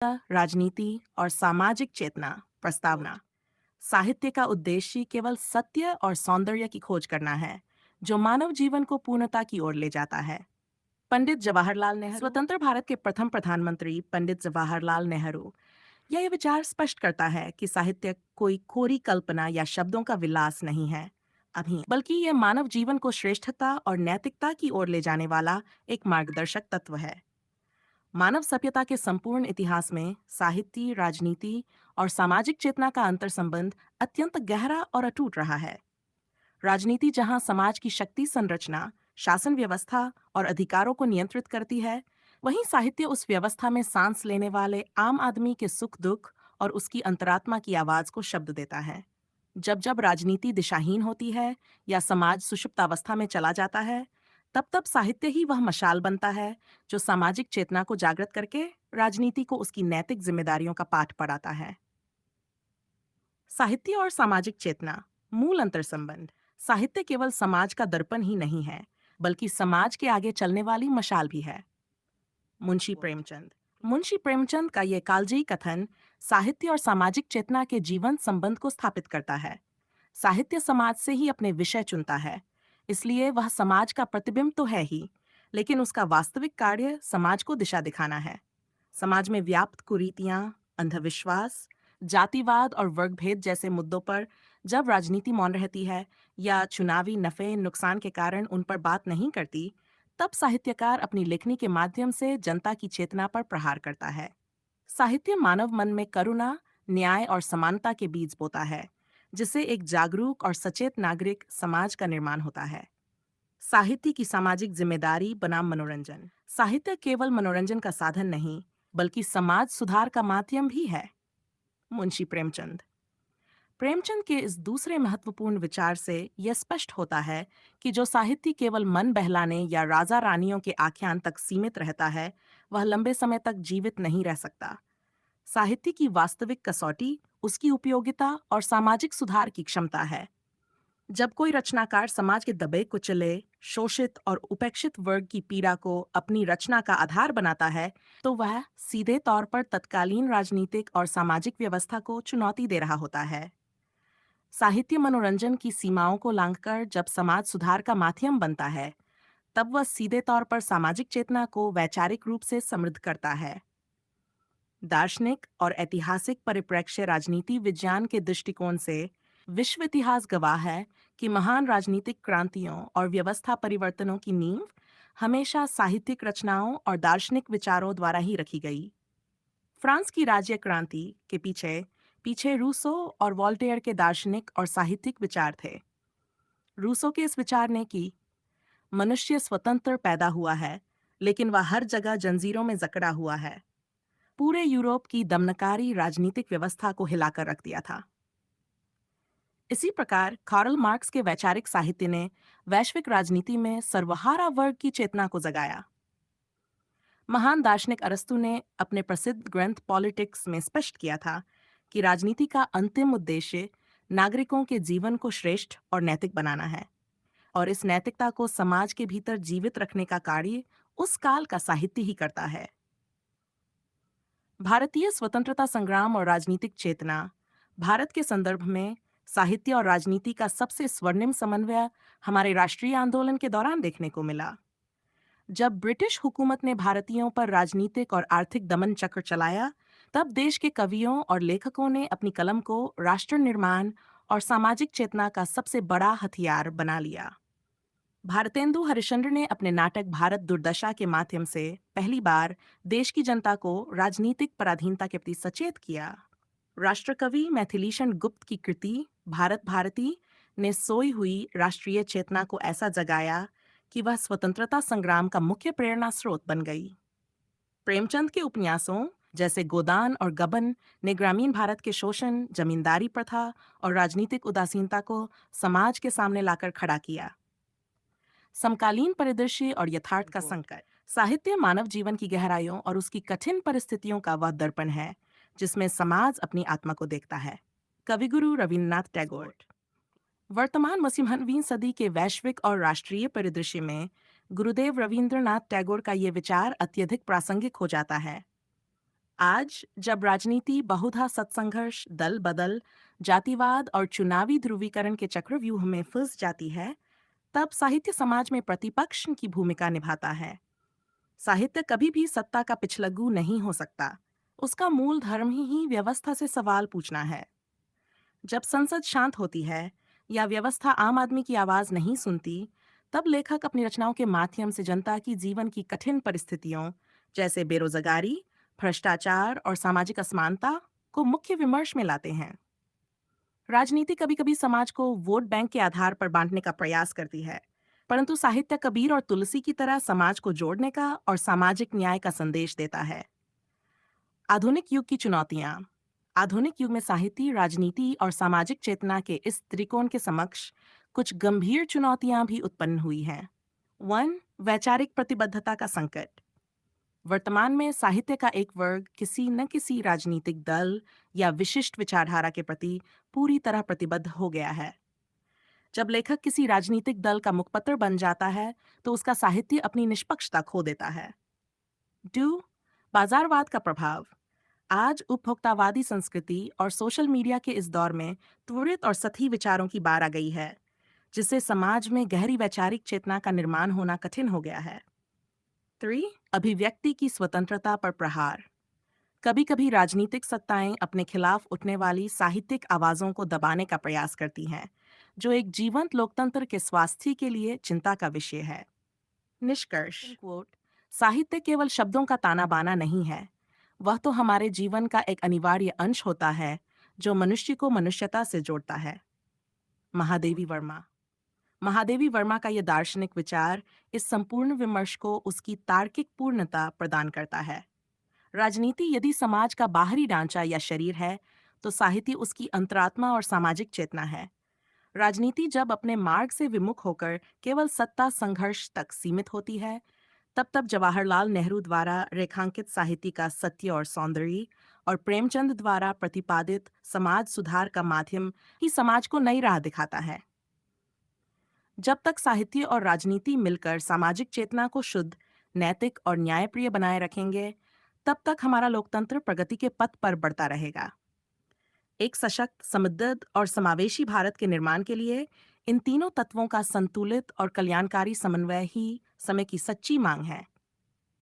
राजनीति और सामाजिक चेतना प्रस्तावना। साहित्य का उद्देश्य केवल सत्य और सौंदर्य की खोज करना है, जो मानव जीवन को पूर्णता की ओर ले जाता है। पंडित जवाहरलाल नेहरू, स्वतंत्र भारत के प्रथम प्रधानमंत्री पंडित जवाहरलाल नेहरू, यह विचार स्पष्ट करता है कि साहित्य कोई कोरी कल्पना या शब्दों का विलास नहीं है, अभी बल्कि यह मानव जीवन को श्रेष्ठता और नैतिकता की ओर ले जाने वाला एक मार्गदर्शक तत्व है। मानव सभ्यता के संपूर्ण इतिहास में साहित्य, राजनीति और सामाजिक चेतना का अंतर संबंध अत्यंत गहरा और अटूट रहा है। राजनीति जहां समाज की शक्ति संरचना, शासन व्यवस्था और अधिकारों को नियंत्रित करती है, वहीं साहित्य उस व्यवस्था में सांस लेने वाले आम आदमी के सुख दुख और उसकी अंतरात्मा की आवाज को शब्द देता है। जब जब राजनीति दिशाहीन होती है या समाज सुषुप्तावस्था में चला जाता है, तब तब साहित्य ही वह मशाल बनता है जो सामाजिक चेतना को जागृत करके राजनीति को उसकी नैतिक जिम्मेदारियों का पाठ पढ़ाता है। साहित्य और सामाजिक चेतना, मूल अंतर संबंध। साहित्य केवल समाज का दर्पण ही नहीं है, बल्कि समाज के आगे चलने वाली मशाल भी है। मुंशी प्रेमचंद। मुंशी प्रेमचंद का यह कालजयी कथन साहित्य और सामाजिक चेतना के जीवंत संबंध को स्थापित करता है। साहित्य समाज से ही अपने विषय चुनता है, इसलिए वह समाज का प्रतिबिंब तो है ही, लेकिन उसका वास्तविक कार्य समाज को दिशा दिखाना है। समाज में व्याप्त कुरीतियां, अंधविश्वास, जातिवाद और वर्गभेद जैसे मुद्दों पर जब राजनीति मौन रहती है या चुनावी नफे नुकसान के कारण उन पर बात नहीं करती, तब साहित्यकार अपनी लेखनी के माध्यम से जनता की चेतना पर प्रहार करता है। साहित्य मानव मन में करुणा, न्याय और समानता के बीज बोता है, जिससे एक जागरूक और सचेत नागरिक समाज का निर्माण होता है। साहित्य की सामाजिक जिम्मेदारी बनाम मनोरंजन। साहित्य केवल मनोरंजन का साधन नहीं, बल्कि समाज सुधार का माध्यम भी है। मुंशी प्रेमचंद। प्रेमचंद के इस दूसरे महत्वपूर्ण विचार से यह स्पष्ट होता है कि जो साहित्य केवल मन बहलाने या राजा रानियों के आख्यान तक सीमित रहता है, वह लंबे समय तक जीवित नहीं रह सकता। साहित्य की वास्तविक कसौटी उसकी उपयोगिता और सामाजिक सुधार की क्षमता है। जब कोई रचनाकार समाज के दबे कुचले, शोषित और उपेक्षित वर्ग की पीड़ा को अपनी रचना का आधार बनाता है, तो वह सीधे तौर पर तत्कालीन राजनीतिक और सामाजिक व्यवस्था को चुनौती दे रहा होता है। साहित्य मनोरंजन की सीमाओं को लांघकर जब समाज सुधार का माध्यम बनता है, तब वह सीधे तौर पर सामाजिक चेतना को वैचारिक रूप से समृद्ध करता है। दार्शनिक और ऐतिहासिक परिप्रेक्ष्य राजनीति विज्ञान के दृष्टिकोण से विश्व इतिहास गवाह है कि महान राजनीतिक क्रांतियों और व्यवस्था परिवर्तनों की नींव हमेशा साहित्यिक रचनाओं और दार्शनिक विचारों द्वारा ही रखी गई। फ्रांस की राज्य क्रांति के पीछे पीछे रूसो और वॉल्टेयर के दार्शनिक और साहित्यिक विचार थे। रूसो के इस विचार ने कि मनुष्य स्वतंत्र पैदा हुआ है, लेकिन वह हर जगह जंजीरों में जकड़ा हुआ है, पूरे यूरोप की दमनकारी राजनीतिक व्यवस्था को हिलाकर रख दिया था। इसी प्रकार कार्ल मार्क्स के वैचारिक साहित्य ने वैश्विक राजनीति में सर्वहारा वर्ग की चेतना को जगाया। महान दार्शनिक अरस्तु ने अपने प्रसिद्ध ग्रंथ पॉलिटिक्स में स्पष्ट किया था कि राजनीति का अंतिम उद्देश्य नागरिकों के जीवन को श्रेष्ठ और नैतिक बनाना है, और इस नैतिकता को समाज के भीतर जीवित रखने का कार्य उस काल का साहित्य ही करता है। भारतीय स्वतंत्रता संग्राम और राजनीतिक चेतना। भारत के संदर्भ में साहित्य और राजनीति का सबसे स्वर्णिम समन्वय हमारे राष्ट्रीय आंदोलन के दौरान देखने को मिला। जब ब्रिटिश हुकूमत ने भारतीयों पर राजनीतिक और आर्थिक दमन चक्र चलाया, तब देश के कवियों और लेखकों ने अपनी कलम को राष्ट्र निर्माण और सामाजिक चेतना का सबसे बड़ा हथियार बना लिया। भारतेंदु हरिश्चंद्र ने अपने नाटक भारत दुर्दशा के माध्यम से पहली बार देश की जनता को राजनीतिक पराधीनता के प्रति सचेत किया। राष्ट्रकवि मैथिलीशरण गुप्त की कृति भारत भारती ने सोई हुई राष्ट्रीय चेतना को ऐसा जगाया कि वह स्वतंत्रता संग्राम का मुख्य प्रेरणा स्रोत बन गई। प्रेमचंद के उपन्यासों जैसे गोदान और गबन ने ग्रामीण भारत के शोषण, जमींदारी प्रथा और राजनीतिक उदासीनता को समाज के सामने लाकर खड़ा किया। समकालीन परिदृश्य और यथार्थ का संकट। साहित्य मानव जीवन की गहराइयों और उसकी कठिन परिस्थितियों का वह दर्पण है जिसमें समाज अपनी आत्मा को देखता है। कविगुरु रविन्द्रनाथ टैगोर। वर्तमान 21वीं सदी के वैश्विक और राष्ट्रीय परिदृश्य में गुरुदेव रविन्द्रनाथ टैगोर का ये विचार अत्यधिक प्रासंगिक हो जाता है। आज जब राजनीति बहुधा सत्संघर्ष, दल बदल, जातिवाद और चुनावी ध्रुवीकरण के चक्रव्यूह में फंस जाती है, तब साहित्य समाज में प्रतिपक्ष की भूमिका निभाता है। साहित्य कभी भी सत्ता का पिछलग्गू नहीं हो सकता। उसका मूल धर्म ही व्यवस्था से सवाल पूछना है। जब संसद शांत होती है या व्यवस्था आम आदमी की आवाज नहीं सुनती, तब लेखक अपनी रचनाओं के माध्यम से जनता की जीवन की कठिन परिस्थितियों, जैसे बेरोजगारी, भ्रष्टाचार और सामाजिक असमानता, को मुख्य विमर्श में लाते हैं। राजनीति कभी कभी समाज को वोट बैंक के आधार पर बांटने का प्रयास करती है, परंतु साहित्य कबीर और तुलसी की तरह समाज को जोड़ने का और सामाजिक न्याय का संदेश देता है। आधुनिक युग की चुनौतियां। आधुनिक युग में साहित्य, राजनीति और सामाजिक चेतना के इस त्रिकोण के समक्ष कुछ गंभीर चुनौतियां भी उत्पन्न हुई हैं। 1. वैचारिक प्रतिबद्धता का संकट। वर्तमान में साहित्य का एक वर्ग किसी न किसी राजनीतिक दल या विशिष्ट विचारधारा के प्रति पूरी तरह प्रतिबद्ध हो गया है। जब लेखक किसी राजनीतिक दल का मुखपत्र बन जाता है, तो उसका साहित्य अपनी निष्पक्षता खो देता है। 2. बाजारवाद का प्रभाव। आज उपभोक्तावादी संस्कृति और सोशल मीडिया के इस दौर में त्वरित और सतही विचारों की बार आ गई है, जिससे समाज में गहरी वैचारिक चेतना का निर्माण होना कठिन हो गया है। 3. अभिव्यक्ति की स्वतंत्रता पर प्रहार। कभी कभी राजनीतिक सत्ताएं अपने खिलाफ उठने वाली साहित्यिक आवाजों को दबाने का प्रयास करती हैं, जो एक जीवंत लोकतंत्र के स्वास्थ्य के लिए चिंता का विषय है। निष्कर्ष quote, साहित्य केवल शब्दों का ताना बाना नहीं है, वह तो हमारे जीवन का एक अनिवार्य अंश होता है, जो मनुष्य को मनुष्यता से जोड़ता है। महादेवी वर्मा। महादेवी वर्मा का यह दार्शनिक विचार इस संपूर्ण विमर्श को उसकी तार्किक पूर्णता प्रदान करता है। राजनीति यदि समाज का बाहरी ढांचा या शरीर है, तो साहित्य उसकी अंतरात्मा और सामाजिक चेतना है। राजनीति जब अपने मार्ग से विमुख होकर केवल सत्ता संघर्ष तक सीमित होती है, तब जवाहरलाल नेहरू द्वारा रेखांकित साहित्य का सत्य और सौंदर्य और प्रेमचंद द्वारा प्रतिपादित समाज सुधार का माध्यम ही समाज को नई राह दिखाता है। जब तक साहित्य और राजनीति मिलकर सामाजिक चेतना को शुद्ध, नैतिक और न्यायप्रिय बनाए रखेंगे, तब तक हमारा लोकतंत्र प्रगति के पथ पर बढ़ता रहेगा। एक सशक्त, समृद्ध और समावेशी भारत के निर्माण के लिए इन तीनों तत्वों का संतुलित और कल्याणकारी समन्वय ही समय की सच्ची मांग है।